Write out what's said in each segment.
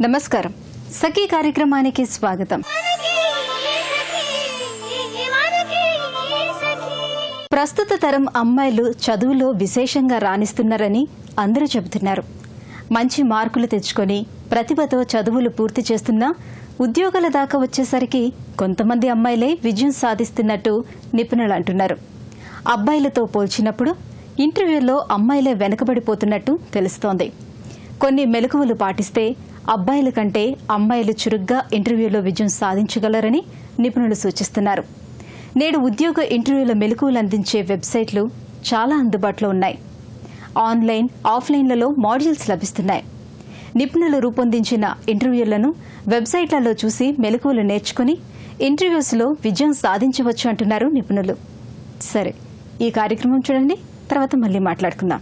నమస్కారం. సఖీ కార్యక్రమానికి స్వాగతం. ప్రస్తుత తరం అమ్మాయిలు చదువులో విశేషంగా రాణిస్తున్నారని అందరూ చెబుతున్నారు. మంచి మార్కులు తెచ్చుకొని ప్రతిభతో చదువులు పూర్తి చేస్తున్నా ఉద్యోగాల దాకా వచ్చేసరికి కొంతమంది అమ్మాయిలే విజయం సాధిస్తున్నట్టు నిపుణులు అంటున్నారు. అబ్బాయిలతో పోల్చినప్పుడు ఇంటర్వ్యూల్లో అమ్మాయిలే వెనుకబడిపోతున్నట్టు తెలుస్తోంది. కొన్ని మెలకువలు పాటిస్తే అబ్బాయిల కంటే అమ్మాయిలు చురుగ్గా ఇంటర్వ్యూలో విజయం సాధించగలరని నిపుణులు సూచిస్తున్నారు. నేడు ఉద్యోగ ఇంటర్వ్యూల మెలకువలు అందించే వెబ్సైట్లు చాలా అందుబాటులో ఉన్నాయి. ఆన్లైన్, ఆఫ్లైన్లలో మాడ్యూల్స్ లభిస్తున్నాయి. నిపుణులు రూపొందించిన ఇంటర్వ్యూలను వెబ్సైట్లలో చూసి మెలకువలు నేర్చుకుని ఇంటర్వ్యూస్లో విజయం సాధించవచ్చు అంటున్నారు నిపుణులు. సరే, ఈ కార్యక్రమం చూడండి, తర్వాత మళ్ళీ మాట్లాడుకుందాం.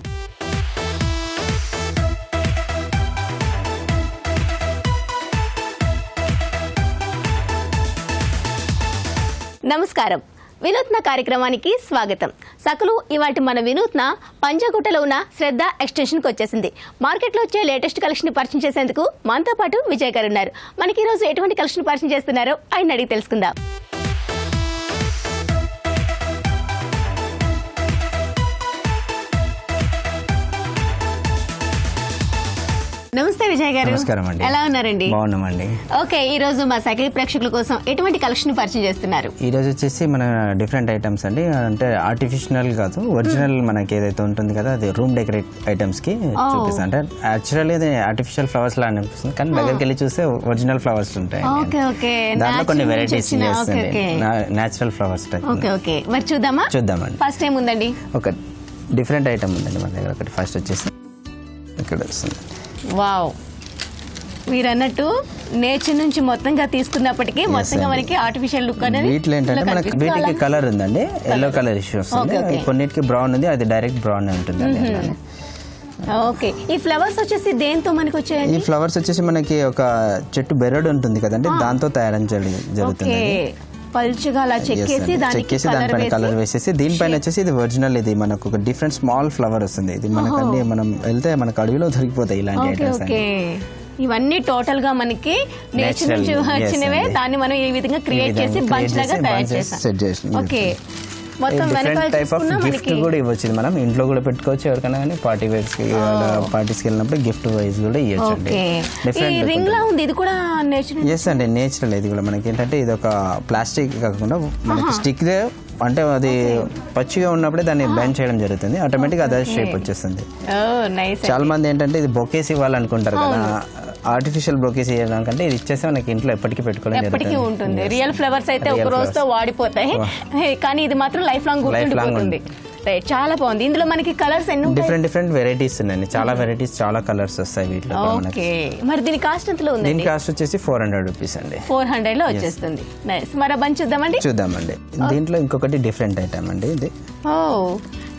నమస్కారం. వినూత్న కార్యక్రమానికి స్వాగతం. సకలు ఇవాటి మన వినూత్న పంజాగుట్టలో ఉన్న శ్రద్ధ ఎక్స్టెన్షన్కి వచ్చేసింది. మార్కెట్లో వచ్చే లేటెస్ట్ కలెక్షన్ పరిచయం చేసేందుకు మనతో పాటు విజయ్ గారు ఉన్నారు. మనకి ఈరోజు ఎటువంటి కలెక్షన్ పరిచయం చేస్తున్నారో ఆయన అడిగి తెలుసుకుందాం. నమస్తే విజయ్ గారు. నమస్కారం అండి. ఎలా ఉన్నారండి? బాగున్నామండి. ఓకే, ఈ రోజు మా సకలి ప్రేక్షకుల కోసం ఎటువంటి కలెక్షన్ పరిచయం చేస్తున్నారు? ఈ రోజు వచ్చేసి మన డిఫరెంట్ ఐటమ్స్ అండి. అంటే ఆర్టిఫిషియల్ కాదు, ఒరిజినల్ మనకి ఏదైతే ఉంటుంది కదా, అది రూమ్ డెకరేట్ ఐటమ్స్ కి చూపిస్తాను. అంటే యాక్చువల్లీ ఇది ఆర్టిఫిషియల్ ఫ్లవర్స్ లా అనిపిస్తుంది, కానీ దగ్గరికి వెళ్ళి చూస్తే ఒరిజినల్ ఫ్లవర్స్ ఉంటాయి. దాంట్లో కొన్ని వెరైటీస్ చేస్తుంది, నేచురల్ ఫ్లవర్స్. ఓకే ఓకే, మరి చూద్దామండి. ఫస్ట్ టైం ఉందండి, ఒక డిఫరెంట్ ఐటమ్ ఉందండి మన దగ్గర. ఒకటి ఫస్ట్ వచ్చేసి ఇక్కడ వస్తుంది. వావ్, మీరు అన్నట్టు నేచర్ నుంచి మొత్తంగా తీసుకున్నప్పటికీ మొత్తంగా మనకి ఆర్టిఫిషియల్ లుక్ అనేది వీటిలో ఏంటంటే మనకి వీటికి కలర్ ఉందండి, ఎల్లో కలర్ ఇష్యూ వస్తుంది. కొన్నిటికి బ్రౌన్ ఉంది, అది డైరెక్ట్ బ్రౌన్ ఉంటుంది. ఓకే, ఈ ఫ్లవర్స్ వచ్చేసి దేంతో మనకి వచ్చాయి? ఈ ఫ్లవర్స్ వచ్చేసి మనకి ఒక చెట్టు బెరడు ఉంటుంది కదండి, దాంతో తయారు జరుగుతుంది. పల్చగా అలా చెక్కేసి దానిపైన కలర్ వేసేసి దీనిపైన వచ్చేసి ఇది ఒరిజినల్. ఇది మనకు ఒక డిఫరెంట్ స్మాల్ ఫ్లవర్ వస్తుంది. ఇది మనకండి మనం వెళ్తే మనకు అడవిలో దొరికిపోతాయి ఇలాంటి ఐటమ్స్. ఇవన్నీ టోటల్ గా మనకి నేచర్ నుంచి వచ్చినవే, దాన్ని మనం ఈ విధంగా క్రియేట్ చేసి బంచ్ లాగా తయారు చేసాం. ఓకే, మొత్తం డిఫరెంట్ టైప్ ఆఫ్ గిఫ్ట్ కూడా ఇవ్వచ్చు. మనం ఇంట్లో కూడా పెట్టుకోవచ్చు, ఎవరికైనా కానీ పార్టీ వేర్స్ కి పార్టీస్ కి వెళ్ళినప్పుడు గిఫ్ట్ వైజ్ కూడా ఇవ్వచ్చు అండి. రింగ్ లా ఉంది, ఇది కూడా నేచురల్. ఎస్ అండి, నేచురల్. ఇది కూడా మనకి ఏంటంటే ఇది ఒక ప్లాస్టిక్ కాకుండా మనకి స్టిక్ దే, అంటే అది పచ్చిగా ఉన్నప్పుడే దాన్ని బెండ్ చేయడం జరుగుతుంది, ఆటోమేటిక్ అదే షేప్ వచ్చేస్తుంది. చాలా మంది ఏంటంటే ఇది బొకేస్ ఇవ్వాలనుకుంటారు కదా, ఆర్టిఫిషియల్ బ్రోకేస్ చేయడానికంటే ఇది ఇచ్చేస్తే మనకి ఇంట్లో ఎప్పటికీ పెట్టుకోవడం ఎప్పటికీ ఉంటుంది. రియల్ ఫ్లవర్స్ అయితే ఒక రోజుతో వాడిపోతాయి, కానీ ఇది మాత్రం లైఫ్ లాంగ్ గుర్తుండిపోతుంది. చాలా బాగుంది. ఇందులో మనకి కలర్స్ ఎన్ని? డిఫరెంట్ వెరైటీస్ ఉన్నాయండి, చాలా వెరైటీస్, చాలా కలర్స్ వస్తాయి వీటిలో. మరి దీని కాస్ట్ ఎంతలో ఉంది? దీని కాస్ట్ వచ్చేసి 400 రూపీస్ అండి. 400 లో వచ్చేస్తుంది. నైస్. మరి బంచ్ చూద్దామండి. దీంట్లో ఇంకొకటి డిఫరెంట్ ఐటమ్ అండి ఇది.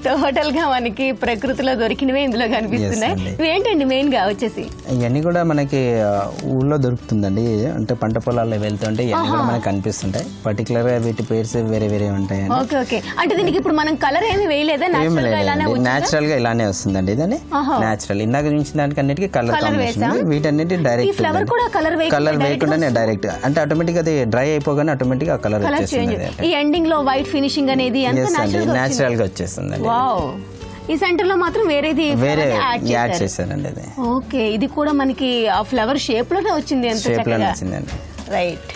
టోటల్ గా మనకి ప్రకృతిలో దొరికినవే ఇందులో కనిపిస్తున్నాయి. ఏంటండి మెయిన్ గా వచ్చేసి? ఇవన్నీ కూడా మనకి ఊళ్ళో దొరుకుతుందండి. అంటే పంట పొలాల్లో వెళ్తుంటే ఇవన్నీ కూడా మనకి కనిపిస్తుంటాయి. పర్టికులర్ గా వీటి పేర్స్ వేరే వేరే ఉంటాయి. ఓకే, అంటే దీనికి ఇప్పుడు మనం కలర్ ఏమి వేయలేదా? నేచురల్ గా ఇలానే వస్తుందండి. ఇదని నేచురల్. ఇందాక నుంచి దానికి అన్నిటికీ కలర్ కాంబినేషన్. వీటన్నిటి డైరెక్ట్ కలర్ వేయకుండానే డైరెక్ట్, అంటే ఆటోమేటిక్ అది డ్రై అయిపోగానే ఆటోమేటిక్ ఆ కలర్ వచ్చేస్తుంది. ఈ ఎండింగ్ లో వైట్ ఫినిషింగ్ అనేది నేచురల్ గా వచ్చేస్తుంది. ఈ సెంటర్ లో మాత్రం వేరే యాడ్ చేశారండి. ఓకే, ఇది కూడా మనకి ఆ ఫ్లవర్ షేప్ లోనే వచ్చింది. రైట్.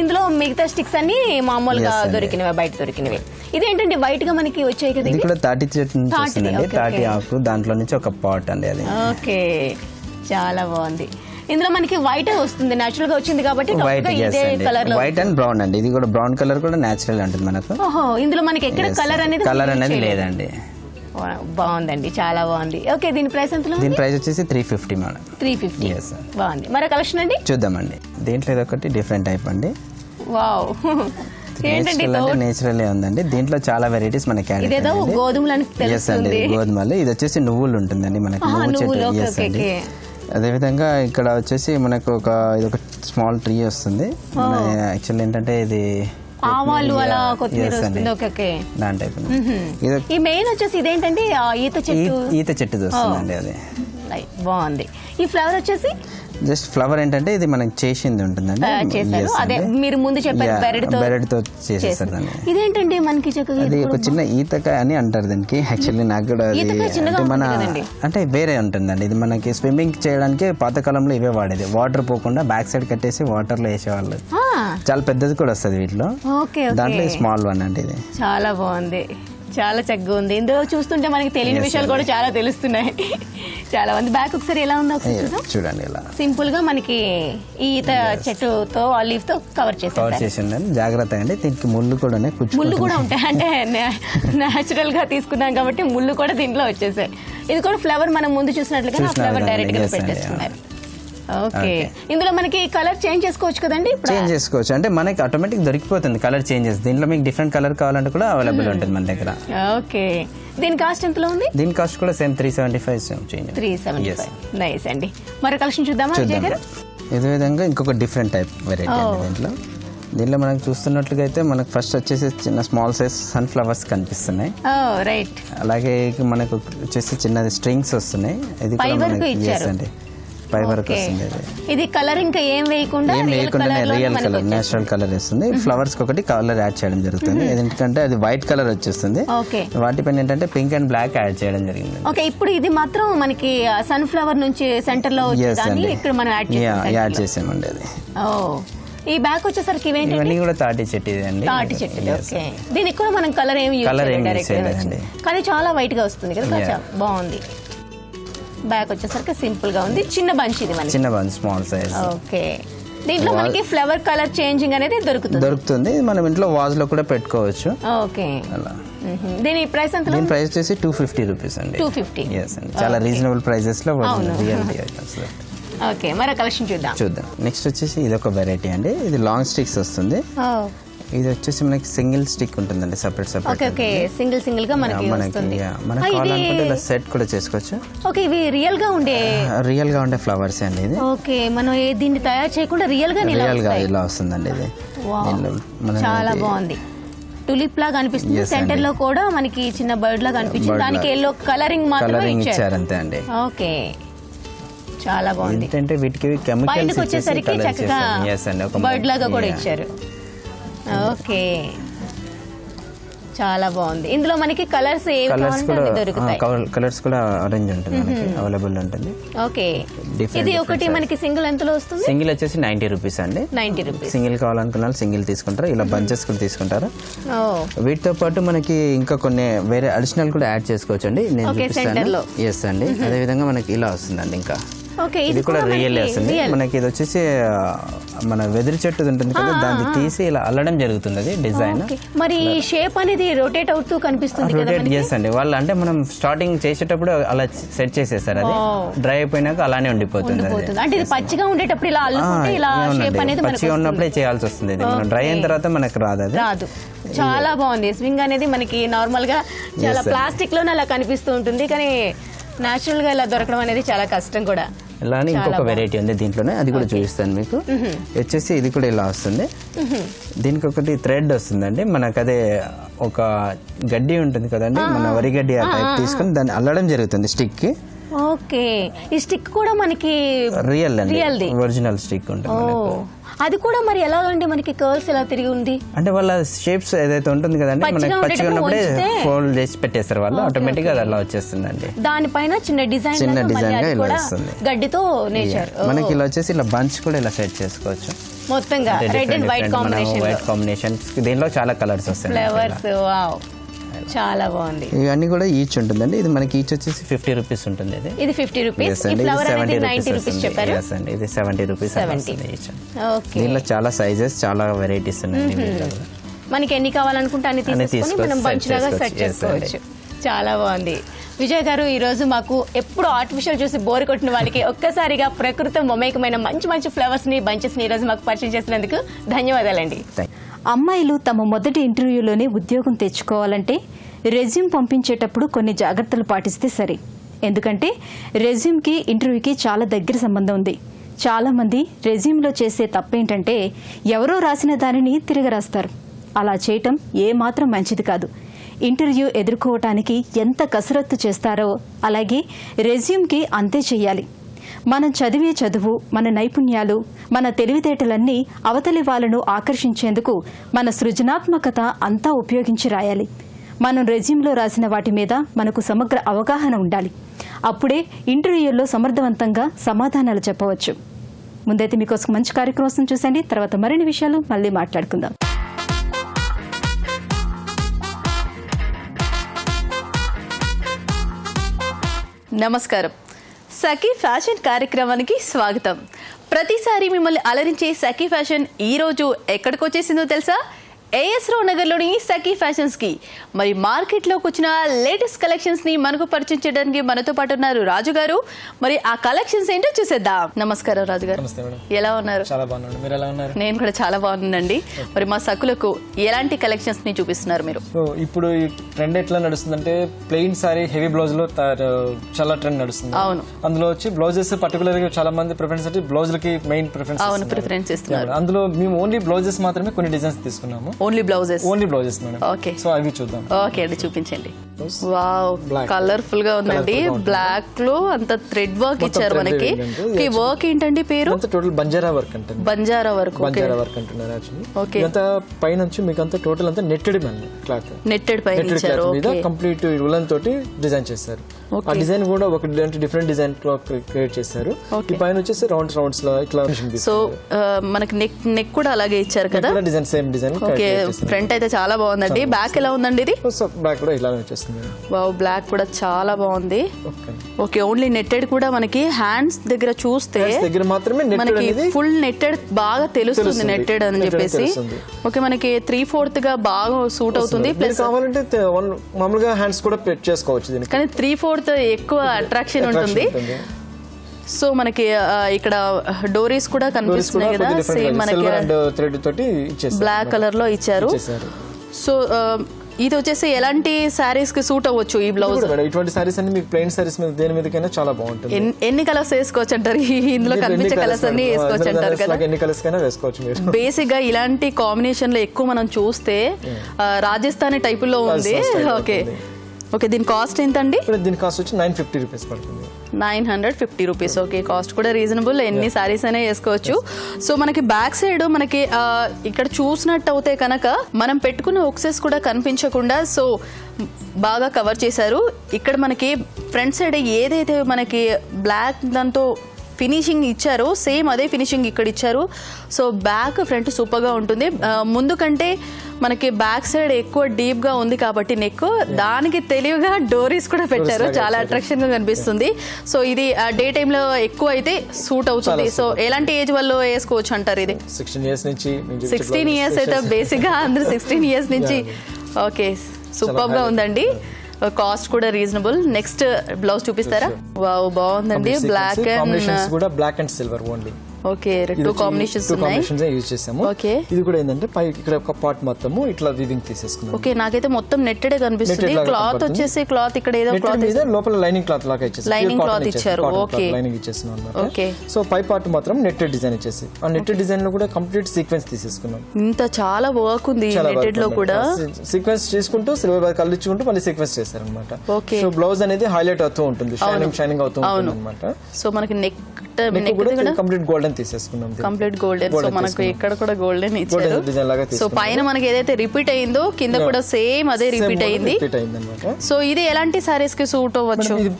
ఇందులో మిగతా స్టిక్స్ అన్ని మామూలుగా దొరికినవి, బయట దొరికినవి. ఇదేంటండి వైట్ గా మనకి వచ్చాయి కదా? ఇది కూడా తాటి చెట్టు నుంచి వస్తుందండి, తాటి ఆకు, దాంట్లో నుంచి ఒక పాట్ అండి అది. ఓకే, చాలా బాగుంది. ఇందులో మనకి వైట్ వస్తుంది, నేచురల్ గా వచ్చింది కాబట్టి వైట్ అండ్ బ్రౌన్ అండి. ఇది కూడా బ్రౌన్ కలర్ కూడా నేచురల్ ఉంటుంది మనకు. ఇందులో మనకి ఎక్కడ కలర్ అనేది లేదండి. బాగుందండి, చాలా బాగుంది. ఓకే, దీని ప్రైస్ ఎంత? దీని ప్రైస్ వచ్చేసి 350 మేడం. 350. బాగుంది. మరి కలెక్షన్ అండి చూద్దామండి. దీంట్లో ఇదొకటి డిఫరెంట్ టైప్ అండి. వావ్, నేచురల్ ఉందండి. దీంట్లో చాలా వెరైటీస్ మనకి. గోధుమలు. ఇది వచ్చేసి నువ్వులు ఉంటుందండి మనకి, నువ్వు చెట్టు. అదేవిధంగా ఇక్కడ వచ్చేసి మనకు ఇది ఒక స్మాల్ ట్రీ వస్తుంది. యాక్చువల్ ఏంటంటే ఇది ఆవాలు అలా కొత్తిమీర వస్తుంది. ఓకే, దాని టైప్. ఈ మెయిన్ వచ్చేసి ఇదేంటంటే ఈత చెట్టు వస్తుందండి. అది బాగుంది. ఈ ఫ్లవర్ వచ్చేసి జస్ట్ ఫ్లవర్ ఏంటంటే ఇది మనకి చేసింది ఉంటుందండి. తయారు చేశారు. Yes అదే అండి. మీరు ముందు చెప్పారు బెరడుతో చేసేస్తారు దాన్ని. ఇదేంటండి మనకి చక్కగా అది ఒక చిన్న ఈతకాయ అని అంటారు దీనికి. యాక్చువల్లీ నాకు కూడా అది ఈతకాయ చిన్నగా అంటే మన ఉంటుంది కదండి. అంటే వేరే ఉంటుందండి. ఇది మనకి స్విమ్మింగ్ చేయడానికి పాతకాలంలో ఇవే వాడేది. వాటర్ పోకుండా బ్యాక్ సైడ్ కట్టేసి వాటర్ లో వేసేవాళ్ళు. చాలా పెద్దది కూడా వస్తుంది వీటిలో. ఓకే దాంట్లో స్మాల్ వన్ అండి ఇది. చాలా బాగుంది, చాలా చక్కగా ఉంది. ఇందులో చూస్తుంటే మనకి తెలియని విషయాలు కూడా చాలా తెలుస్తున్నాయి. చాలా మంది బ్యాక్ ఒకసారి ఎలా ఉందో ఒకసారి చూద్దాం. చూడండి ఇలా సింపుల్ గా మనకి ఈ ఈత చెట్టుతో లీఫ్ తో కవర్ కవర్ చేసేసారు. చేసిందండి. జాగ్రత్త అండి, దీనికి ముళ్ళు కూడా ముళ్ళు కూడా ఉంటాయి, అంటే న్యాచురల్ గా తీసుకున్నాం కాబట్టి ముళ్ళు కూడా దీంట్లో వచ్చేసాయి. ఇది కూడా ఫ్లవర్ మనం ముందు చూసినట్లుగా ఆ ఫ్లవర్ చూసినారు డైరెక్ట్ గా కదండి. Yes అండి. పెట్టేస్తున్నారు. ఓకే, ఇందులో మనకి కలర్ చేంజ్ చేసుకోవచ్చు కదండి ఇప్పుడు. చేంజ్ చేసుకోవచ్చు, అంటే మనకి ఆటోమేటిక్ దొరికిపోతుంది కలర్ చేంజెస్. దీంట్లో మీకు డిఫరెంట్ కలర్ కావాలంటే కూడా అవైలబుల్ ఉంటుంది మన దగ్గర. ఓకే, దీని కాస్ట్ ఎంతలో ఉంది? దీని కాస్ట్ కూడా సేమ్ 375 సేమ్ చేంజ్. 375. నైస్ అండి. మరో కలెక్షన్ చూద్దామా విజయ్ గారు? ఇదే విధంగా ఇంకొక డిఫరెంట్ టైప్ వెరైటీ అండి. దీంట్లో మనకు చూస్తున్నట్లుగా అయితే మనకు ఫస్ట్ వచ్చేసి చిన్న స్మాల్ సైజ్ సన్ఫ్లవర్స్ కనిపిస్తున్నాయి. రైట్, అలాగే మనకు వచ్చేసి చిన్నది స్ట్రింగ్స్ వస్తున్నాయి. ఇది పై కూడా వరకు మనకి ఇచ్చారు. అండి పై వరకు వస్తుంది. ఇది కలర్ ఇంకా ఏం వేయకుండా ఏం వేయకుండానే రియల్ కలర్ నేచురల్ కలర్ వేస్తుంది. ఫ్లవర్స్ ఒకటి కలర్ యాడ్ చేయడం జరుగుతుంది. ఎందుకంటే అది వైట్ కలర్ వచ్చేస్తుంది. ఓకే, వాటిపైన ఏంటంటే పింక్ అండ్ బ్లాక్ యాడ్ చేయడం జరిగింది. ఓకే. ఇప్పుడు ఇది మాత్రం మనకి సన్ఫ్లవర్ నుంచి సెంటర్ లో వచ్చేదాన్ని ఇక్కడ మనం యాడ్ చేసామండి అది. ఈ బ్యాక్ వచ్చేసరికి ఇవేంటి? ఇవన్నీ కూడా తాటి చెట్టు అండి. తాటి చెట్టు. ఓకే, దీనికి కూడా మనం కలర్ ఏమి డైరెక్ట్, కానీ చాలా వైట్ గా వస్తుంది కదా, కొంచెం బాగుంది. బ్యాక్ వచ్చేసరికి సింపుల్ గా ఉంది. చిన్న బంచ్ ఇది మనకి, చిన్న బంచ్ స్మాల్ సైజ్. ఓకే, దీంట్లో మనకి ఫ్లవర్ కలర్ చేంజింగ్ అనేది దొరుకుతుంది. మనం ఇంట్లో వాజ్ లో కూడా పెట్టుకోవచ్చు. ఓకే, అలా. దీని ప్రైస్ ఎంత? దీని ప్రైస్ వచ్చేసి 250 రూపీస్ అండి. 250. yes అండి, చాలా రీజనబుల్ ప్రైజెస్ లో రియల్ ఐటమ్స్. ఓకే, మరో కలెక్షన్ చూద్దాం. నెక్స్ట్ వచ్చేసి ఇది ఒక వెరైటీ అండి. ఇది లాంగ్ స్టిక్స్ వస్తుంది. ఇది వచ్చేసి మనకి సింగిల్ స్టిక్ ఉంటుందండి, సెపరేట్ ఓకే ఓకే, సింగిల్ గా మనకి వస్తుంది. మనకి కావాలనుకుంటే ఇలా సెట్ కూడా చేసుకోవచ్చు. ఓకే, ఇవి రియల్ గా ఉండే ఫ్లవర్స్ అండి ఇది. ఓకే, మనం దీన్ని తయారు చేయకుండా రియల్ గా ఇలా వస్తుందండి ఇది. చాలా బాగుంది. టులిప్ లాగా అనిపిస్తుంది. సెంటర్ లో కూడా మనకి చిన్న బర్డ్ లాగా అనిపించింది. దానికి ఎల్లో కలరింగ్ మాత్రమే ఇచ్చారు అంతే అండి. ఓకే, చాలా బాగుంది. ఏంటంటే వీటికి కెమికల్స్ వచ్చేసరికి చక్కగా బర్డ్ లాగా కూడా ఇచ్చారు. ఓకే, చాలా బాగుంది. ఇందులో మనకి కలర్స్ దొరుకుతాయి. కలర్స్ కూడా ఆరెంజ్ ఉంటుంది, అవైలబుల్ ఉంటుంది. ఓకే, ఇది ఒకటి మనకి సింగిల్ ఎంతలో వస్తుంది? సింగిల్ వచ్చేసి 90 రూపీస్ అండి. 90 రూపీస్. సింగిల్ కావాలనుకున్న సింగిల్ తీసుకుంటారు, ఇలా బంచెస్ కూడా తీసుకుంటారు. వీటితో పాటు మనకి ఇంకా కొన్ని వేరే అడిషనల్ కూడా యాడ్ చేసుకోవచ్చు అండి. నేను చూపిస్తాను. ఎస్ అండి, అదే విధంగా మనకి ఇలా వస్తుందండి. ఇంకా ఇది కూడా రియల్ వస్తుంది మనకి. ఇది వచ్చేసి మన వెదురు చెట్టు ఉంటుంది కదా, దాన్ని తీసి ఇలా అల్లడం జరుగుతుంది. అది డిజైన్. మరి షేప్ అనేది రొటేట్ అవుతూ కనిపిస్తుంది. రొటేట్ చేసండి వాళ్ళు, అంటే మనం స్టార్టింగ్ చేసేటప్పుడు అలా సెట్ చేసేసారు. అది డ్రై అయిపోయినాక అలానే ఉండిపోతుంది. అంటే ఇది పచ్చిగా ఉండేటప్పుడు ఇలా అల్లుకుంటే ఇలా షేప్ అనేది పచ్చిగా ఉన్నప్పుడే చేయాల్సి వస్తుంది. ఇది మనం డ్రై అయిన తర్వాత మనకు రాదు. చాలా బాగుంది. స్వింగ్ అనేది మనకి నార్మల్ గా చాలా ప్లాస్టిక్ లోనే అలా కనిపిస్తూ ఉంటుంది, కానీ నేచురల్ గా ఇలా దొరకడం అనేది చాలా కష్టం కూడా. ఇలానే ఇంకొక వెరైటీ ఉంది దీంట్లోనే, అది కూడా చూపిస్తాను మీకు. వచ్చేసి ఇది కూడా ఇలా వస్తుంది. దీనికి ఒకటి థ్రెడ్ వస్తుందండి. మనకు అదే ఒక గడ్డి ఉంటుంది కదండి, మన వరి గడ్డి ఆ టైప్ తీసుకుని దాన్ని అల్లడం జరుగుతుంది స్టిక్ కి. ఓకే, ఈ స్టిక్ కూడా మనకి రియల్ అండి, ఒరిజినల్ స్టిక్ ఉంటుంది. అది కూడా మరి ఎలాగండి మనకి కర్ల్స్ ఎలా తిరిగి ఉంది? అంటే వాళ్ళ షేప్స్ ఏదైతే ఉంటుంది కదండి, మనకి పచ్చిగా ఉన్నప్పుడే ఫోల్డ్ చేసి పెట్టేస్తారు వాళ్ళు, ఆటోమేటిక్ గా అది అలా వచ్చేస్తుందండి. దానిపైన చిన్న డిజైన్ గా ఇలా వస్తుంది గడ్డితో నేచర్. మనకి ఇలా వచ్చేసి ఇలా బంచ్ కూడా ఇలా సెట్ చేసుకోవచ్చు. మొత్తంగా రెడ్ అండ్ వైట్ కాంబినేషన్. దీనిలో చాలా కలర్స్ వస్తాయి, ఫ్లవర్స్. వావ్, చాలా బాగుంది. ఇవన్నీ కూడా ఈచ్ ఉంటుందండి. ఇది మనకి ఈచ్ వచ్చేసి 50 రూపీస్ ఉంటుంది. ఇది 50 రూపీస్. ఈ ఫ్లవర్ అనేది 90 రూపీస్ చెప్పారు. ఇది 70 రూపీస్. దీనిలో చాలా సైజెస్, చాలా వెరైటీస్ ఉన్నాయి. మనకి ఎన్ని కావాలనుకుంటే అన్ని తీసుకొని మనం బంచ్ లాగా సెట్ చేసుకోవచ్చు. చాలా బాగుంది. విజయ్ గారు, ఈ రోజు మాకు ఎప్పుడు ఆర్టిఫిషియల్ చూసి బోర్ కొట్టిన వాళ్ళకి ఒక్కసారిగా ప్రకృతి మమేకమైన మంచి మంచి ఫ్లవర్స్ ని, బంచెస్ ని ఈ రోజు మాకు పరిచయం చేసినందుకు ధన్యవాదాలండి. అమ్మాయిలు తమ మొదటి ఇంటర్వ్యూలోనే ఉద్యోగం తెచ్చుకోవాలంటే రెజ్యూమ్ పంపించేటప్పుడు కొన్ని జాగ్రత్తలు పాటిస్తే సరి. ఎందుకంటే రెజ్యూమ్కి ఇంటర్వ్యూకి చాలా దగ్గర సంబంధం ఉంది. చాలామంది రెజ్యూమ్లో చేసే తప్పేంటంటే ఎవరో రాసిన దానిని తిరిగి రాస్తారు. అలా చేయటం ఏమాత్రం మంచిది కాదు. ఇంటర్వ్యూ ఎదుర్కోవటానికి ఎంత కసరత్తు చేస్తారో అలాగే రెజ్యూమ్కి అంతే చెయ్యాలి. మనం చదివే చదువు, మన నైపుణ్యాలు, మన తెలివితేటలన్నీ అవతలి వాళ్ళను ఆకర్షించేందుకు మన సృజనాత్మకత అంతా ఉపయోగించి రాయాలి. మనం రెజ్యూమ్లో రాసిన వాటి మీద మనకు సమగ్ర అవగాహన ఉండాలి. అప్పుడే ఇంటర్వ్యూల్లో సమర్థవంతంగా సమాధానాలు చెప్పవచ్చు. ముందైతే మీకోసం మంచి కార్యక్రమం చూసండి. తర్వాత మరిన్ని విషయాలు మళ్ళీ మాట్లాడుకుందాం. నమస్కారం. సఖీ ఫ్యాషన్ కార్యక్రమానికి స్వాగతం. ప్రతిసారి మిమ్మల్ని అలరించే సఖీ ఫ్యాషన్ ఈరోజు ఎక్కడికి వచ్చేసిందో తెలుసా? ఏఎస్ రావు నగర్లోని సఖీ ఫ్యాషన్స్కి. మరి మార్కెట్లోకి వచ్చిన లేటెస్ట్ కలెక్షన్స్ని మనకు పరిచయం చేయడానికి మనతో పాటు ఉన్నారు రాజు గారు. మరి ఆ కలెక్షన్స్ ఏంటో చూసేద్దాం. నమస్కారం రాజు గారు, ఎలా ఉన్నారు? చాలా బాగున్నాను. మీరు ఎలా ఉన్నారు? నేను కూడా చాలా బాగున్నానండి. మరి మా సఖులకు ఎలాంటి కలెక్షన్స్ ని చూపిస్తున్నారు మీరు? సో ఇప్పుడు ఈ ట్రెండ్ ఎట్లా నడుస్తుందంటే ప్లెయిన్ సారీ హెవీ బ్లౌజ్ లో చాలా ట్రెండ్ నడుస్తుంది. అవును. అందులో వచ్చి బ్లౌజెస్ పర్టికులర్ గా చాలా మంది ప్రిఫరెన్స్ అంటే బ్లౌజులకి మెయిన్ ప్రిఫరెన్స్. అవును, ప్రిఫరెన్స్ ఇస్తున్నారు. అందులో మేము ఓన్లీ బ్లౌజెస్ మాత్రమే కొన్ని డిజైన్స్ తీసుకున్నాము. Only blouses madam. Okay. So అవి చూద్దాం. ఓకే అండి, చూపించండి. వావ్, కలర్ఫుల్ గా ఉందండి. బ్లాక్ లో అంత థ్రెడ్ వర్క్ ఇచ్చారు మనకి. ఈ వర్క్ ఏంటండి పేరు? టోటల్ బంజారా వర్క్ అంటే. బంజారా వర్క్ అంటున్నారు యాక్చువల్లీ. ఓకే. ఇదంతా పైన నుంచి మీకు అంతా టోటల్ అంతా నెట్టెడ్ క్లాత్. నెట్టెడ్ పైన ఇచ్చారు. మీద కంప్లీట్ ఉలన్ తోటి డిజైన్ చేశారు. ఆ డిజైన్ కూడా ఒక డిఫరెంట్ డిజైన్ క్రియేట్ చేశారు. ఈ పైన వచ్చేసి రౌండ్స్ లో ఇట్లా. సో మనకి నెక్ కూడా అలాగే ఇచ్చారు కదా? Design same design. Okay. Front అయితే చాలా బాగుందండి. బ్యాక్ ఎలా ఉందండి ఇది? బ్యాక్ కూడా ఇలానే వచ్చేస్తుంది. వావ్, బ్లాక్ కూడా చాలా బాగుంది. ఓకే. ఓన్లీ నెట్టెడ్ కూడా మనకి హ్యాండ్స్ దగ్గర చూస్తే దగ్గర మాత్రమే మనకి ఫుల్ నెట్టెడ్ బాగా తెలుస్తుంది. నెట్టెడ్ అని చెప్పేసి. ఓకే, మనకి 3/4 గా బాగా సూట్ అవుతుంది. ప్లస్ కావాలంటే మామూలుగా హ్యాండ్స్ కూడా పెట్ చేసుకోవచ్చు దీనికి. కానీ 3/4 ఎక్కువ అట్రాక్షన్ ఉంటుంది. సో మనకి ఇక్కడ డోరీస్ కూడా కనిపిస్తున్నాయి కదా, సేమ్ మనకి బ్లాక్ కలర్ లో ఇచ్చారు. సో ఇది వచ్చేసి ఎలాంటి సారీస్ కి సూట్ అవ్వచ్చు ఈ బ్లౌజ్? ఇటువంటి సారీస్ అన్ని మీకు ప్లెయిన్ సారీస్ మీద దేని మీదకైనా చాలా బాగుంటుంది. ఎన్ని కలర్స్ వేసుకోవచ్చు అంటారు? ఇందులో కనిపించే కలర్స్ అన్ని వేసుకోవచ్చు అంటారు కదా? ఎన్ని కలర్స్ కైనా వేసుకోవచ్చు మీరు. బేసిక్ గా ఇలాంటి కాంబినేషన్ లో ఎక్కువ మనం చూస్తే రాజస్థానీ టైప్ లో ఉంది. ఓకే. ఓకే, దీని కాస్ట్ ఎంత అండి? దీని కాస్ట్ వచ్చి 950 రూపీస్ పడుతుంది. 950 రూపీస్. ఓకే, కాస్ట్ కూడా రీజనబుల్. ఎన్ని సారీస్ అయినా వేసుకోవచ్చు. సో మనకి బ్యాక్ సైడ్ మనకి ఇక్కడ చూసినట్టు అయితే కనుక మనం పెట్టుకున్న ఒక్సెస్ కూడా కనిపించకుండా సో బాగా కవర్ చేశారు. ఇక్కడ మనకి ఫ్రంట్ సైడ్ ఏదైతే మనకి బ్లాక్ దాంతో ఫినిషింగ్ ఇచ్చారో సేమ్ అదే ఫినిషింగ్ ఇక్కడ ఇచ్చారు. సో బ్యాక్ ఫ్రంట్ సూపర్ గా ఉంటుంది. ముందు కంటే మనకి బ్యాక్ సైడ్ ఎక్కువ డీప్ గా ఉంది కాబట్టి నెక్, దానికి తెలివిగా డోరీస్ కూడా పెట్టారు. చాలా అట్రాక్షన్ గా కనిపిస్తుంది. సో ఇది డే టైమ్ లో ఎక్కువ అయితే సూట్ అవుతుంది. సో ఎలాంటి ఏజ్ వాళ్ళు వేసుకోవచ్చు అంటారు? ఇది 16 ఇయర్స్ నుంచి. 16 ఇయర్స్ అయితే బేసిక్ గా అందరూ 16 ఇయర్స్ నుంచి. ఓకే, సూపర్ గా ఉందండి. కాస్ట్ కూడా రీజనబుల్. నెక్స్ట్ బ్లౌజ్ చూపిస్తారా? వావ్, బాగుందండి. Black and silver only. Okay, 2 combinations ఉన్నాయి. యూజ్ చేసాము. ఓకే. ఇది కూడా ఏంటంటే పై ఇక్కడ ఒక పార్ట్ మొత్తము ఇట్లా వీవింగ్ తీసేసుకున్నాం. ఓకే, నాకైతే మొత్తం నెట్టెడ్ కనిపిస్తుంది. క్లాత్ వచ్చేసి క్లాత్ ఇక్కడ ఏదో క్లాత్ మీద లోపల లైనింగ్ క్లాత్ లాగా ఇచ్చేసి లైనింగ్ క్లాత్ ఇచ్చారు. ఓకే, లైనింగ్ ఇచ్చేస్తున్నాం అన్నమాట. ఓకే. సో పై పార్ట్ మాత్రం నెట్టెడ్ డిజైన్ ఇచ్చేసి ఆ నెట్టెడ్ డిజైన్ లో కూడా కంప్లీట్ సీక్వెన్స్ తీసేసుకున్నాం. ఇంత చాలా వర్క్ ఉంది నెట్టెడ్ లో కూడా. సీక్వెన్స్ చేసుకుంటూ సిల్వర్ వర్క్ అల్లించుకుంటూ మళ్ళీ సీక్వెన్స్ చేశారన్నమాట. ఓకే. సో బ్లౌజ్ అనేది హైలైట్ అవుతూ ఉంటుంది, షైనింగ్ అవుతూ ఉంటుంది అన్నమాట. సో మనకి నెక్ కంప్లీట్ గోల్డెన్ తీసేసుకున్నాం. Complete golden. సో మనకు ఇక్కడ కూడా గోల్డెన్ ఇచ్చారు. సో పైన మనకి ఏదైతే రిపీట్ అయిందో కింద కూడా సేమ్ అదే రిపీట్ అయింది. సో ఇది ఎలాంటి సారీస్ కి సూట్ అవ్వచ్చు? ఇది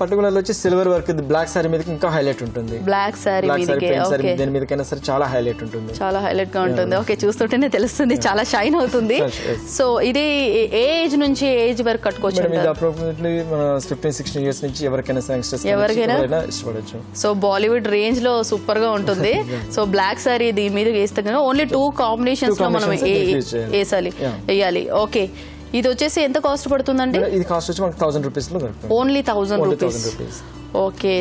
పర్టికులర్ వచ్చి సిల్వర్ వర్క్ బ్లాక్ సారీ మీద ఇంకా హైలైట్ ఉంటుంది. బ్లాక్ సారీ దేని మీదకైనా సరే చాలా హైలైట్ ఉంటుంది. చాలా హైలైట్ గా ఉంటుంది. ఓకే, చూస్తుంటేనే తెలుస్తుంది, చాలా షైన్ అవుతుంది. సో ఇది ఏ ఏజ్ నుంచి ఏజ్ వరకు కట్టుకోవచ్చు? అప్రాక్సిమేట్లీ 15-16 ఇయర్స్ నుంచి ఎవరికైనా ఇష్టపడచ్చు. సో బాలీవుడ్ రేంజ్ లో సూపర్ గా ఉంటుంది. సో బ్లాక్ సారీ దీని మీద వేస్తే కనుక ఓన్లీ 2 కాంబినేషన్స్ లో మనం వేయాలి. ఓకే, ఇది వచ్చేసి ఎంత కాస్ట్ పడుతుందండి? ఇది కాస్ట్ వచ్చి మనకి 1000 రూపీస్ లో ఓన్లీ 1000 రూపీస్. ఓకే,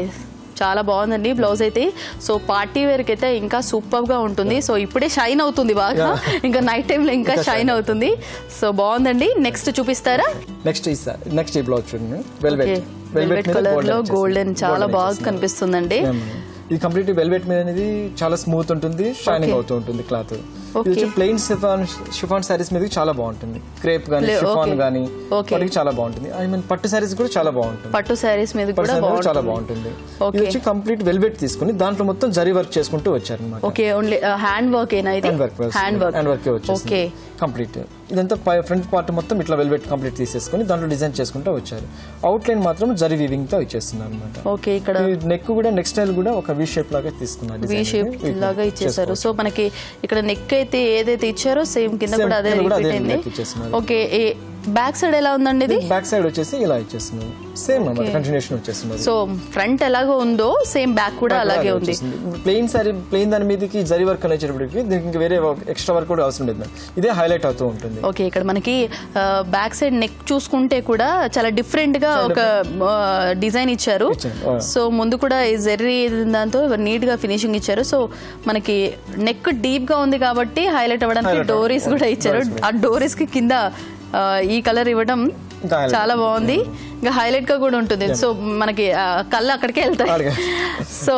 చాలా బాగుందండి బ్లౌజ్ అయితే. సో పార్టీ వేర్ కి అయితే ఇంకా సూపర్ గా ఉంటుంది. సో ఇప్పుడే షైన్ అవుతుంది బాగా, ఇంకా నైట్ టైం లో ఇంకా షైన్ అవుతుంది. సో బాగుందండి. నెక్స్ట్ చూపిస్తారా? నెక్స్ట్ ఈ బ్లౌజ్ చూడండి. వెల్వెట్ కలర్ లో గోల్డెన్ చాలా బాగా కనిపిస్తుందండి. ఇది కంప్లీట్ వెల్వెట్ మీద అనేది చాలా స్మూత్ ఉంటుంది, షైనింగ్ అవుతూ ఉంటుంది క్లాత్. ఇది వచ్చి ప్లెయిన్ షిఫాన్ సారీస్ మీద చాలా బాగుంటుంది. క్రేప్ గానీ షిఫాన్ గానీ వాటికి చాలా బాగుంటుంది. ఐ మీన్ పట్టు సారీస్ కూడా చాలా బాగుంటుంది. పట్టు సారీస్ మీద కూడా చాలా బాగుంటుంది. ఇది వచ్చి కంప్లీట్ వెల్వెట్ తీసుకుని దాంట్లో మొత్తం జరీ వర్క్ చేసుకుంటూ వచ్చారు అనమాట. ఓకే, ఓన్లీ హ్యాండ్ వర్క్ ఏనా ఇది? హ్యాండ్ వర్క్ వచ్చేసి కంప్లీట్. ఇదంతా ఫ్రంట్ పార్ట్ మొత్తం ఇట్లా వెల్వెట్ కంప్లీట్ తీసేసుకుని దాంట్లో డిజైన్ చేసుకుంటూ వచ్చారు. అవుట్ లైన్ మాత్రం జరీ వీవింగ్ తో ఇచ్చేస్తున్నారు అనమాట. ఓకే, ఇక్కడ నెక్ కూడా నెక్ స్టైల్ కూడా ఒక వి షేప్ లాగా తీసుకున్నారు. వి షేప్ లాగా ఇచ్చేసారు. సో మనకి ఇక్కడ నెక్ అయితే ఏదైతే ఇచ్చారో సేమ్ కింద కూడా అదే రిపీట్ అయింది. ఓకే, బ్యాక్ సైడ్ ఎలా ఉందండి ఇది? బ్యాక్ సైడ్ వచ్చేసి ఇలా ఇచ్చేస్తున్నారు. సేమ్ అన్నమాట, కంటిన్యూషన్ వచ్చేస్తుంది. సో ఫ్రంట్ ఎలాగో ఉందో సేమ్ బ్యాక్ కూడా అలాగే ఉంది. ప్లెయిన్ సారీ ప్లెయిన్ దాని మీదకి జరీ వర్క్ అనేటప్పటికి దీనికి వేరే ఎక్స్ట్రా వర్క్ కూడా అవసరం లేదు. ఇదే హైలైట్ అవుతూ ఉంటుంది. ఓకే, ఇక్కడ మనకి బ్యాక్ సైడ్ నెక్ చూసుకుంటే కూడా చాలా డిఫరెంట్ గా ఒక డిజైన్ ఇచ్చారు. సో ముందు కూడా జెర్రీ దాంతో నీట్ గా ఫినిషింగ్ ఇచ్చారు. సో మనకి నెక్ డీప్ గా ఉంది కాబట్టి హైలైట్ అవ్వడానికి డోరీస్ కూడా ఇచ్చారు. ఆ డోరీస్ కి కింద ఈ కలర్ ఇవ్వడం చాలా బాగుంది. ఇంకా హైలైట్ గా కూడా ఉంటుంది. సో మనకి కళ్ళు అక్కడికే వెళ్తాయి. సో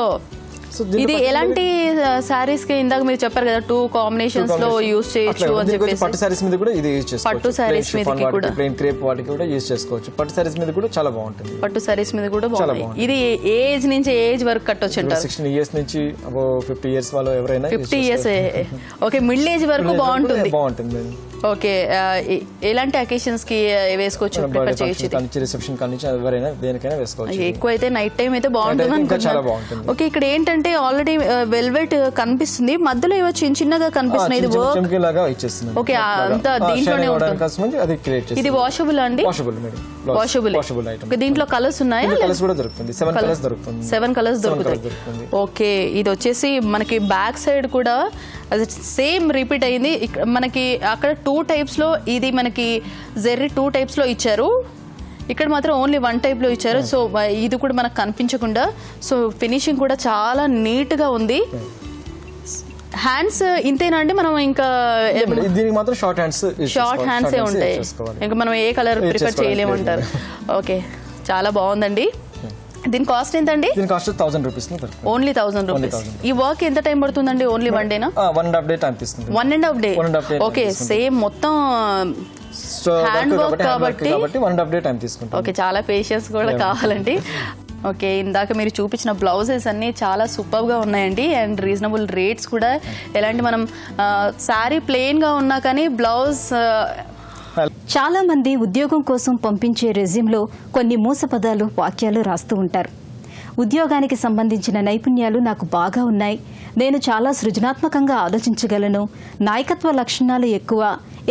ఇది ఎలాంటి సారీస్ కి ఇందాక మీరు చెప్పారు కదా 2 కాంబినేషన్స్ లో యూస్ చేయొచ్చు అని చెప్పేసి. పట్టు సారీస్ మీద కూడా ఇది యూస్ చేసుకోవచ్చు. పట్టు సారీస్ మీద కూడా ప్లెయిన్ క్రేప్ వాటికి కూడా యూస్ చేసుకోవచ్చు. పట్టు సారీస్ మీద కూడా చాలా బాగుంటుంది. పట్టు సారీస్ మీద కూడా బాగుంది. ఇది ఏజ్ నుంచి ఏజ్ వరకు కట్టొచ్చు అంటారు. 16 ఇయర్స్ నుంచి అబో 50 ఇయర్స్ వాళ్ళు ఎవరైనా 50 ఇయర్స్. ఓకే, మిడిల్ ఏజ్ వరకు బాగుంటుంది. ఓకే, ఎలాంటి అకేషన్స్ కి వేసుకోవచ్చు, ప్రిఫర్ చేయొచ్చు? రిసెప్షన్ కానీ ఎవరైనా దేనికైనా వేసుకోవచ్చు. ఎక్కువ అయితే నైట్ టైం అయితే బాగుంటుంది అనుకుంటున్నాను. ఓకే, ఇక్కడ ఏంటంటే ఆల్రెడీ వెల్వెట్ కనిపిస్తుంది, మధ్యలో ఏవో చిన్నగా కనిపిస్తున్నాయి. ఇది వర్క్. ఓకే, అంతా దీంట్లోనే ఉంటుంది. ఇది వాషబుల్ అండి? వాషబుల్. దీంట్లో కలర్స్ ఉన్నాయా? కలర్స్ కూడా దొరుకుతుంది. 7 కలర్స్ దొరుకుతాయి. ఓకే, ఇది వచ్చేసి మనకి బ్యాక్ సైడ్ కూడా అది సేమ్ రిపీట్ అయింది. మనకి అక్కడ 2 టైప్స్ లో, ఇది మనకి జెర్రీ 2 టైప్స్ లో ఇచ్చారు. ఇక్కడ మాత్రం ఓన్లీ 1 టైప్ లో ఇచ్చారు. సో ఇది కూడా మనకు కనిపించకుండా, సో ఫినిషింగ్ కూడా చాలా నీట్ గా ఉంది. హ్యాండ్స్ ఇంతేనా అండి? మనం ఇంకా దీనికి మాత్రం షార్ట్ హ్యాండ్స్ ఉంటాయి. ఇంకా మనం ఏ కలర్ ప్రిఫర్ చేయలేమంటారు. ఓకే, చాలా బాగుందండి. దీని కాస్ట్ ఎంత అండి? దీని కాస్ట్ 1000 రూపీస్. Only 1000 rupees. ఈ వర్క్ ఎంత టైం పడుతుందండి? ఓన్లీ 1 డేనా? 1.5 డే టైం తీసుకుంది. 1.5 డే. ఓకే, సేమ్ మొత్తం హ్యాండ్ వర్క్ కాబట్టి 1.5 డే టైం తీసుకుంటాం. ఓకే, చాలా పేషెన్స్ కూడా కావాలండి. ఓకే, ఇందాక మీరు చూపించిన బ్లౌజెస్ అన్ని చాలా సూపర్ గా ఉన్నాయండి. అండ్ రీజనబుల్ రేట్స్ కూడా. ఎలాంటి మనం శారీ ప్లెయిన్ గా ఉన్నా కానీ బ్లౌజ్. చాలా మంది ఉద్యోగం కోసం పంపించే రెజ్యూమ్లో కొన్ని మూసపదాలు, వాక్యాలు రాస్తూ ఉంటారు. ఉద్యోగానికి సంబంధించిన నైపుణ్యాలు నాకు బాగా ఉన్నాయి, నేను చాలా సృజనాత్మకంగా ఆలోచించగలను, నాయకత్వ లక్షణాలు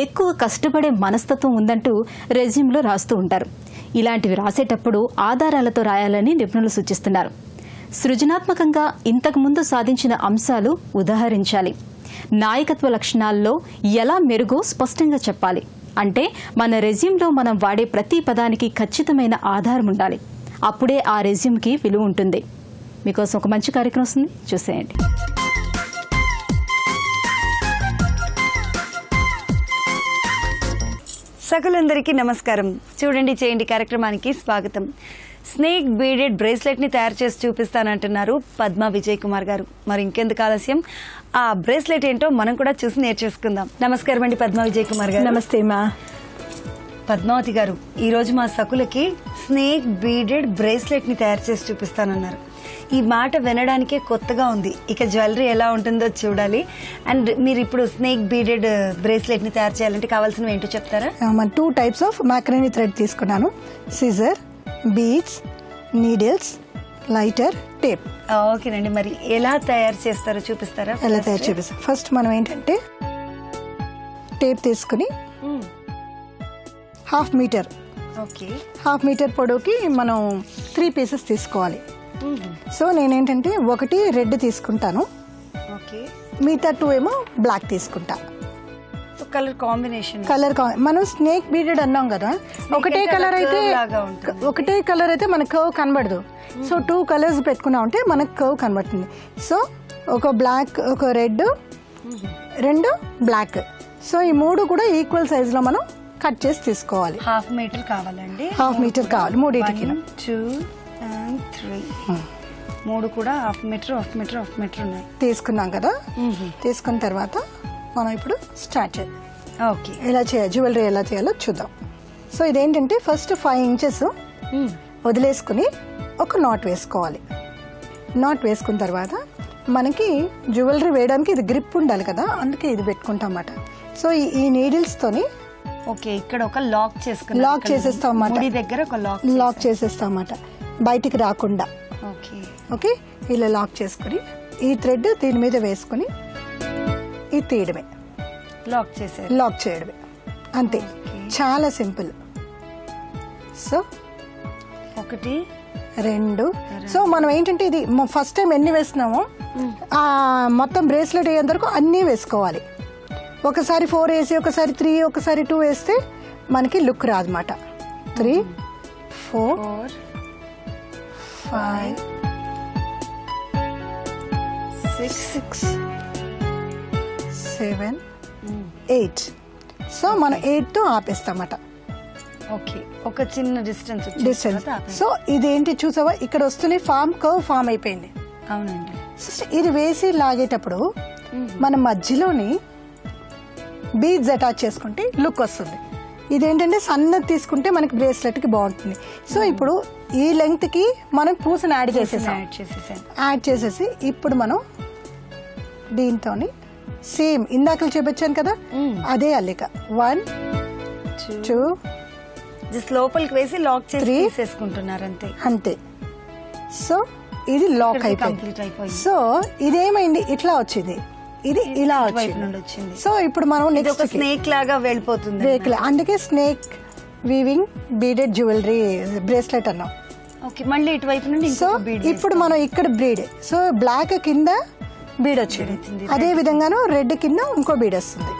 ఎక్కువ కష్టపడే మనస్తత్వం ఉందంటూ రెజ్యూమ్లో రాస్తూ ఉంటారు. ఇలాంటివి రాసేటప్పుడు ఆధారాలతో రాయాలని నిపుణులు సూచిస్తున్నారు. సృజనాత్మకంగా ఇంతకుముందు సాధించిన అంశాలు ఉదాహరించాలి. నాయకత్వ లక్షణాల్లో ఎలా మెరుగో స్పష్టంగా చెప్పాలి. అంటే మన రెజ్యూమ్లో మనం వాడే ప్రతి పదానికి ఖచ్చితమైన ఆధారం ఉండాలి. అప్పుడే ఆ రెజ్యూమ్కి విలువ ఉంటుంది. మీకోసం ఒక మంచి కార్యక్రమం వస్తుంది, చూసేయండి. సకులందరికీ నమస్కారం. చూడండి చేయండి కార్యక్రమానికి స్వాగతం. స్నేక్ బీడెడ్ బ్రేస్లెట్ ని తయారు చేసి చూపిస్తానంటున్నారు పద్మ విజయ్ కుమార్ గారు. మరి ఇంకెందుకు ఆలస్యం, ఆ బ్రేస్లెట్ ఏంటో మనం కూడా చూసి నేర్చేసుకుందాం. నమస్కారం అండి పద్మ విజయ్ కుమార్ గారు. నమస్తే మా పద్మావతి గారు, ఈ రోజు మా సకులకి స్నేక్ బీడెడ్ బ్రేస్లెట్ ని తయారు చేసి చూపిస్తానన్నారు. ఈ మాట వినడానికే కొత్తగా ఉంది. ఇక జ్యువెలరీ ఎలా ఉంటుందో చూడాలి. అండ్ మీరు ఇప్పుడు స్నేక్ బీడెడ్ బ్రేస్లెట్ ని తయారు చేయాలంటే కావాల్సినవి ఏంటో చెప్తారా? 2 టైప్స్ ఆఫ్ మ్యాక్రనీ థ్రెడ్ తీసుకున్నాను. Scissor, beads, needles, lighter, tape. ఓకేనండి, మరి ఎలా తయారు చేస్తారో చూపిస్తారా? ఎలా తయారు చూపిస్తాం. ఫస్ట్ మనం ఏంటంటే టేప్ తీసుకుని 1/2 మీటర్, ఓకే, 1/2 మీటర్ పొడవుకి మనం 3 పీసెస్ తీసుకోవాలి. సో నేనేంటంటే 1 రెడ్ తీసుకుంటాను, ఓకే, మిగతా 2 ఏమో బ్లాక్ తీసుకుంటా. కలర్ కాంబినేషన్ మనం స్నేక్ బీడెడ్ అన్నాం కదా, ఒకటే కలర్ అయితే మనకు కర్వ్ కనబడదు. సో 2 కలర్స్ పెట్టుకున్నా ఉంటే మనకు కర్వ్ కనబడుతుంది. సో ఒక బ్లాక్, ఒక రెడ్, 2 బ్లాక్. సో ఈ 3 కూడా ఈక్వల్ సైజ్ లో మనం కట్ చేసి తీసుకోవాలి. 1/2 మీటర్ కావాలండి. 1/2 మీటర్ కావాలి మూడింటికి. 1, 2 and 3 3 కూడా 1/2 మీటర్ ఉన్నాయి. తీసుకున్నాం కదా. తీసుకున్న తర్వాత మనం ఇప్పుడు స్టార్ట్ చేద్దాం. ఓకే. ఎలా చేయాలి, జ్యువెలరీ ఎలా చేయాలో చూద్దాం. సో ఇదేంటంటే ఫస్ట్ 5 ఇంచెస్ వదిలేసుకుని ఒక నాట్ వేసుకోవాలి. నాట్ వేసుకున్న తర్వాత మనకి జ్యువెలరీ వేయడానికి ఇది గ్రిప్ ఉండాలి కదా, అందుకే ఇది పెట్టుకుంటాం అన్నమాట. సో ఈ నీడిల్స్తోని ఓకే, ఇక్కడ ఒక లాక్ చేసుకుని లాక్ చేసేస్తాం అన్నమాట. ముడి దగ్గర ఒక లాక్ లాక్ చేసేస్తాం అన్నమాట, బయటికి రాకుండా. ఓకే. ఓకే, ఇలా లాక్ చేసుకుని ఈ థ్రెడ్ దీని మీద వేసుకుని ఇది తీయడమే, లాక్ చేశారు. లాక్ చేయడమే, అంతే. చాలా సింపుల్. సో 1 2. సో మనం ఏంటంటే ఇది ఫస్ట్ టైం ఎన్ని వేస్తున్నామో మొత్తం బ్రేస్లెట్ అయ్యేంత వరకు అన్నీ వేసుకోవాలి. ఒకసారి 4 వేసి ఒకసారి 3 ఒకసారి 2 వేస్తే మనకి లుక్ రాదన్నమాట. 3 4 5 6 7 8. సో మనం 8తో ఆపేస్తామట. ఓకే, ఒక చిన్న డిస్టెన్స్ డిస్టెన్స్. సో ఇదేంటి చూసావా, ఇక్కడ వస్తూనే కర్వ్ ఫామ్ అయిపోయింది. అవునండి. ఇది వేసి లాగేటప్పుడు మన మధ్యలోని బీడ్స్ అటాచ్ చేసుకుంటే లుక్ వస్తుంది. ఇదేంటంటే సన్నది తీసుకుంటే మనకి బ్రేస్లెట్ కి బాగుంటుంది. సో ఇప్పుడు ఈ లెంగ్త్ కి మనం పూసను యాడ్ చేసేసి ఇప్పుడు మనం దీంతో సేమ్ ఇందాక చూపించాను కదా అదే అల్లిక 1 2 జస్ట్ లోపలికి వేసి లాక్ చేసి తీసేసుకుంటున్నారు అంతే. అంతే. సో ఇది లాక్ కంప్లీట్ అయిపోయింది. సో ఇదేమైంది, ఇట్లా వచ్చింది, ఇది ఇలా వచ్చింది. సో ఇప్పుడు మనం ఒక స్నేక్ లాగా వెళ్ళిపోతుంది. అందుకే snake weaving beaded jewellery bracelet అన్నాం. ఓకే, మళ్ళీ ఇటువైపు నుండి సో ఇప్పుడు మనం ఇక్కడ బ్రీడ్, సో బ్లాక్ కింద బీడ్ వచ్చింది, అదే విధంగాను రెడ్ కింద ఇంకో బీడ్ వస్తుంది.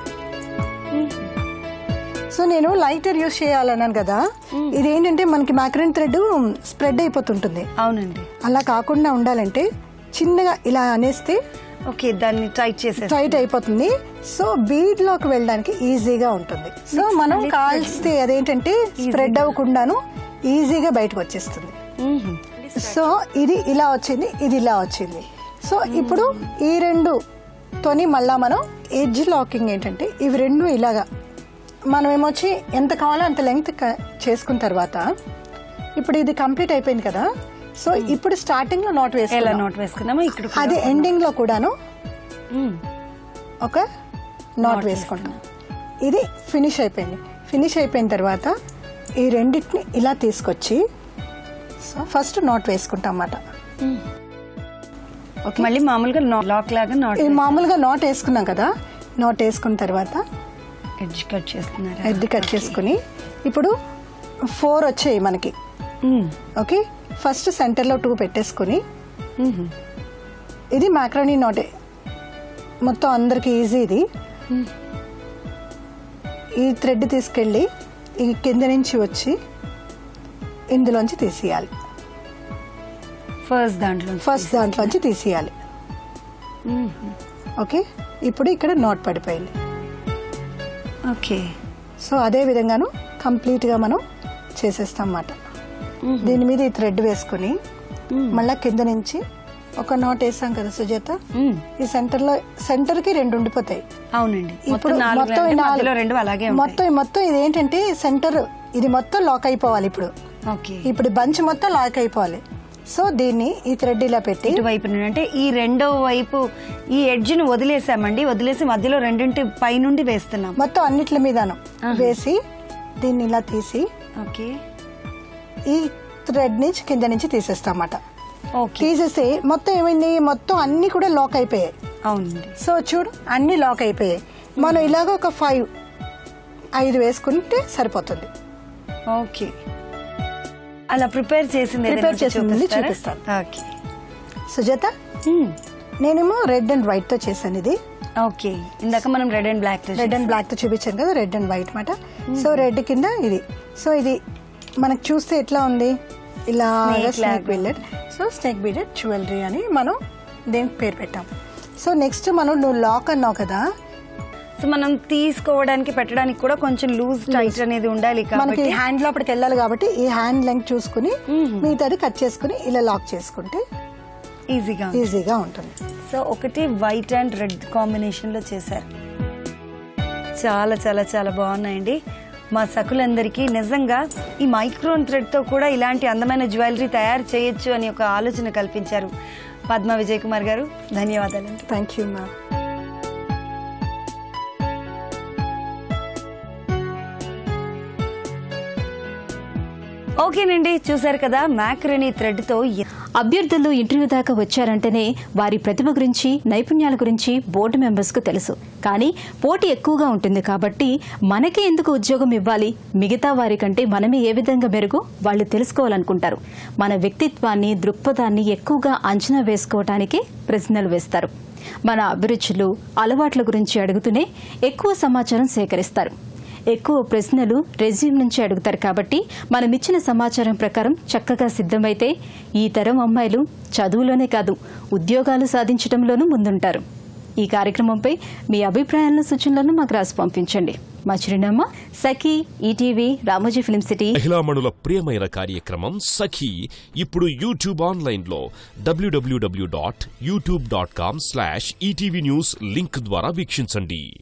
సో నేను లైటర్ యూస్ చేయాలన్నాను కదా, ఇదేంటంటే మనకి మ్యాక్రన్ థ్రెడ్ స్ప్రెడ్ అయిపోతుంటుంది. అవునండి. అలా కాకుండా ఉండాలంటే చిన్నగా ఇలా అనేస్తే ఓకే, దాన్ని టైట్ అయిపోతుంది. సో బీడ్ లోకి వెళ్ళడానికి ఈజీగా ఉంటుంది. సో మనం కాల్స్తే అదేంటంటే స్ప్రెడ్ అవ్వకుండాను ఈజీగా బయటకు వచ్చేస్తుంది. సో ఇది ఇలా వచ్చింది, ఇది ఇలా వచ్చింది. సో ఇప్పుడు ఈ రెండుతోని మళ్ళా మనం ఎడ్జ్ లాకింగ్ ఏంటంటే ఇవి రెండు ఇలాగా మనం ఏమొచ్చి ఎంత కావాలో అంత లెంగ్త్ చేసుకున్న తర్వాత ఇప్పుడు ఇది కంప్లీట్ అయిపోయింది కదా. సో ఇప్పుడు స్టార్టింగ్ లో నాట్ వేసుకున్నాము, ఇక్కడ అదే ఎండింగ్ లో కూడాను ఒక నాట్ వేసుకుంటాం. ఇది ఫినిష్ అయిపోయింది. ఫినిష్ అయిపోయిన తర్వాత ఈ రెండింటిని ఇలా తీసుకొచ్చి సో ఫస్ట్ నాట్ వేసుకుంటాం అన్నమాట. మళ్ళీ మామూలుగా లాక్ లాగా మామూలుగా నాట్ వేసుకున్నాం కదా, నాట్ వేసుకున్న తర్వాత ఎడ్జ్ కట్ చేస్తున్నారు. ఎడ్జ్ కట్ చేసుకుని ఇప్పుడు 4 వచ్చాయి మనకి. ఓకే, ఫస్ట్ సెంటర్లో 2 పెట్టేసుకుని ఇది మ్యాక్రోనీ నాటే మొత్తం అందరికి ఈజీ. ఇది ఈ థ్రెడ్ తీసుకెళ్ళి ఈ కింద నుంచి వచ్చి ఇందులోంచి తీసేయాలి. ఫస్ట్ దాంట్లోంచి తీసేయాలి. ఓకే, ఇప్పుడు ఇక్కడ నాట్ పడిపోయింది. ఓకే, సో అదే విధంగాను కంప్లీట్గా మనం చేసేస్తాం అన్నమాట. దీని మీద ఈ థ్రెడ్ వేసుకుని మళ్ళా కింద నుంచి ఒక నాట్ వేసాం కదా సుజాత, ఈ సెంటర్కి 2 ఉండిపోతాయి. అవునండి. ఇప్పుడు మొత్తం ఇది ఏంటంటే సెంటర్ ఇది మొత్తం లాక్ అయిపోవాలి. ఇప్పుడు బంచ్ మొత్తం లాక్ అయిపోవాలి. సో దీన్ని ఈ థ్రెడ్ ఇలా పెట్టి వైపు అంటే ఈ రెండో వైపు ఈ ఎడ్జ్ ను వదిలేసి మధ్యలో రెండింటి పై నుండి వేస్తున్నాం. మొత్తం అన్నిట్ల మీదను వేసి దీన్ని ఇలా తీసి ఓకే ఈ థ్రెడ్ నుంచి కింద నుంచి తీసేస్తామట. తీసేసి మొత్తం ఏమైంది, మొత్తం అన్ని కూడా లాక్ అయిపోయాయి. అవునండి. సో చూడు అన్ని లాక్ అయిపోయాయి. మనం ఇలాగ ఒక 5 వేసుకుంటే సరిపోతుంది. ఓకే, అలా ప్రిపేర్ చేసింది చూపిస్తాను. సుజాత, నేనేమో రెడ్ అండ్ వైట్ తో చేశాను ఇది. ఓకే, ఇందాక మనం రెడ్ అండ్ బ్లాక్ తో చూపించాను కదా, రెడ్ అండ్ వైట్ మాట. సో రెడ్ కింద ఇది. సో ఇది మనకు చూస్తే ఎట్లా ఉంది, ఇలా snake beaded. So snake beaded jewellery అని మనం దీనికి పేరు పెట్టాం. సో నెక్స్ట్ నువ్వు లాక్ అన్నావు కదా, సో మనం తీసుకోవడానికి పెట్టడానికి కూడా కొంచెం లూజ్ టైట్ అనేది ఉండాలి. మనకి హ్యాండ్ లోపలికి వెళ్ళాలి కాబట్టి ఈ హ్యాండ్ లెంగ్త్ చూసుకుని మిగతాది కట్ చేసుకుని ఇలా లాక్ చేసుకుంటే ఈజీగా ఉంటుంది. సో ఒకటి వైట్ అండ్ రెడ్ కాంబినేషన్ లో చేశారు. చాలా చాలా చాలా బాగున్నాయండి. మా సకులందరికీ నిజంగా ఈ మైక్రోన్ థ్రెడ్తో కూడా ఇలాంటి అందమైన జ్యువెలరీ తయారు చేయొచ్చు అని ఒక ఆలోచన కల్పించారు పద్మ విజయ్ కుమార్ గారు. ధన్యవాదాలండి. Thank you ma'am. ఓకేనండి, చూసారు కదా మ్యాక్రనీ థ్రెడ్తో అభ్యర్థులు ఇంటర్వ్యూ దాకా వచ్చారంటేనే వారి ప్రతిభ గురించి నైపుణ్యాల గురించి బోర్డు మెంబర్స్కు తెలుసు. కానీ పోటీ ఎక్కువగా ఉంటుంది కాబట్టి మనకే ఎందుకు ఉద్యోగం ఇవ్వాలి, మిగతా వారి కంటే మనమే ఏ విధంగా మెరుగు వాళ్ళు తెలుసుకోవాలనుకుంటారు. మన వ్యక్తిత్వాన్ని దృక్పథాన్ని ఎక్కువగా అంచనా వేసుకోవటానికే ప్రశ్నలు వేస్తారు. మన అభిరుచులు అలవాట్ల గురించి అడుగుతూనే ఎక్కువ సమాచారం సేకరిస్తారు. ఎక్కువ ప్రశ్నలు రెజ్యూమ్ నుంచి అడుగుతారు. కాబట్టి మనం ఇచ్చిన సమాచారం ప్రకారం చక్కగా సిద్ధమైతే ఈ తరం అమ్మాయిలు చదువులోనే కాదు ఉద్యోగాలు సాధించడంలోనూ ముందుంటారు. ఈ కార్యక్రమంపై మీ అభిప్రాయాలను సూచనలను మాకు రాసి పంపించండి. మా చిరునామా సఖీ, ఈటీవీ, రామోజీ ఫిల్మ్ సిటీ. మహిళామణుల ప్రియమైన కార్యక్రమం సఖీ ఇప్పుడు యూట్యూబ్ ఆన్లైన్లో www.youtube.com/ETV News లింక్ ద్వారా వీక్షించండి.